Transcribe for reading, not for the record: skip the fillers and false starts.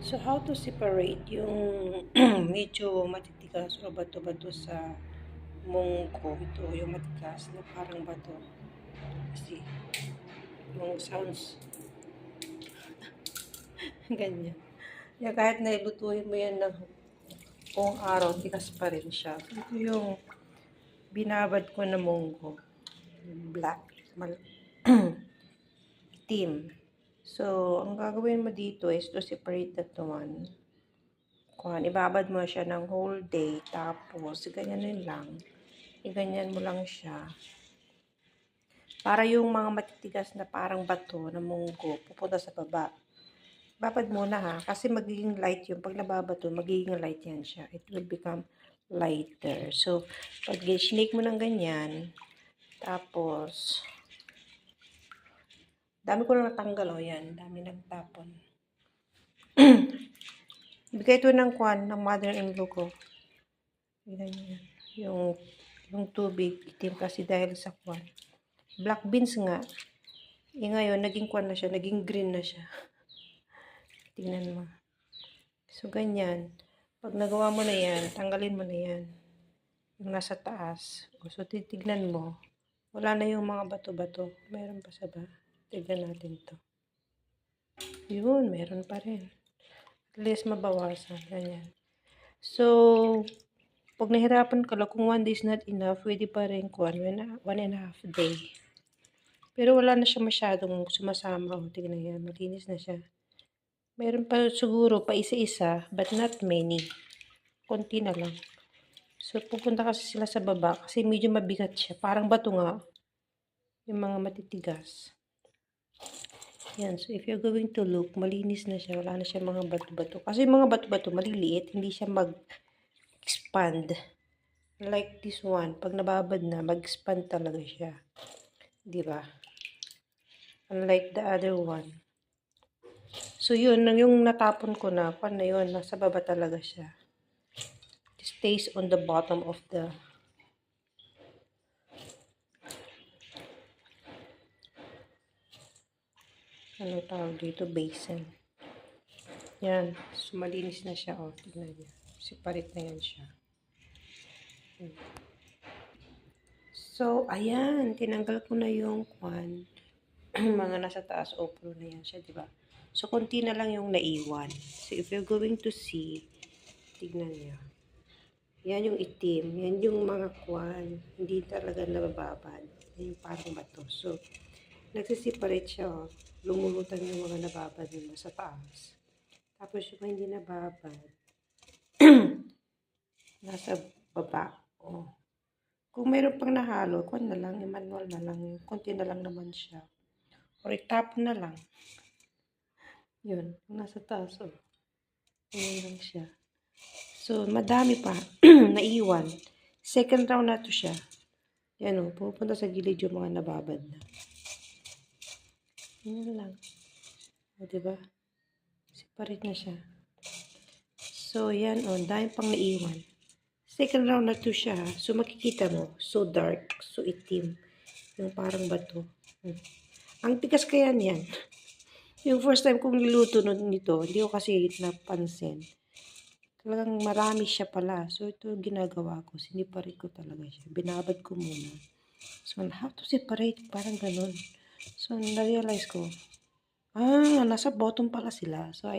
So, how to separate yung medyo matitigas o bato-bato sa munggo? Ito, yung matigas na parang bato. Kasi, yung sounds, ganyan. Kaya kahit nailutuin mo yan ng buong araw, tigas pa rin siya. So, ito yung binabad ko na munggo. Black. Itim. So, ang gagawin mo dito is to separate that one. Ibabad mo siya ng whole day, tapos ganyanin lang. Iganyan mo lang siya. Para yung mga matitigas na parang bato na munggo, pupunta sa baba. Babad muna ha, kasi magiging light yung pag nababato, magiging light yan siya. It will become lighter. So, pag shake mo ng ganyan, tapos, dami ko na natanggal, o yan, dami nagtapon. Bigay ito ng ng mother-in-law ko. Yung tubig, itim kasi dahil sa black beans nga. Ngayon, naging na siya, naging green na siya. Tingnan mo. So, ganyan. Pag nagawa mo na yan, tanggalin mo na yan. Yung nasa taas. So, titignan mo. Wala na yung mga bato-bato. Meron pa sa ba? Tignan natin to. Yun, meron pa rin. At least mabawasan. Ganyan. So, pag nahirapan ka lang, kung 1 day is not enough, pwede pa rin 1.5 day. Pero wala na siya masyadong sumasama. O, tignan yan. Malinis na siya. Meron pa siguro pa isa-isa, but not many. Konti na lang. So, pupunta kasi sila sa baba kasi medyo mabigat siya. Parang bato nga. Yung mga matitigas. Yan. So, if you're going to look, malinis na siya. Wala na siya mga bato-bato. Kasi yung mga bato-bato, maliliit. Hindi siya mag-expand. Like this one. Pag nababad na, mag-expand talaga siya. Diba? Unlike the other one. So, yun. Yung natapon ko na, yun. Nasa baba talaga siya. It stays on the bottom of the ano tawag dito, basin. Yan. So, malinis na siya. O, tignan niya. Separate na yan siya. So, ayan. Tinanggal ko na yung mga nasa taas. Opro na yan siya, diba? So, konti na lang yung naiwan. So, if you're going to see, tignan niya. Yan yung itim. Yan yung mga hindi talaga nabababad. Yan yung parang bato. So, nagsisiparate siya. O. Lumulutan yung mga nababad nila sa taas. Tapos yung hindi nababad, nasa baba. Oh. Kung mayroon pang nahalo, na lang, manual na lang. Konti na lang naman siya. Or itapon na lang. Yun, nasa taas. Oh. Ayan lang siya. So, madami pa. Naiwan. Second round na to siya. Yan o, pupunta sa gilid yung mga nababad na. Yan lang. O, diba? Separate na siya. So, yan o. Dahil pang naiwan. Second round na to siya. So, makikita mo. So dark. So itim. Yung parang bato. Ang tigas kaya niyan. Yung first time kong niluto nito, hindi ko kasi napansin. Talagang marami siya pala. So, ito ginagawa ko. Siniparate ko talaga siya. Binabad ko muna. So, how to separate? Parang ganun. So, na-realize ko, nasa bottom pala sila. So,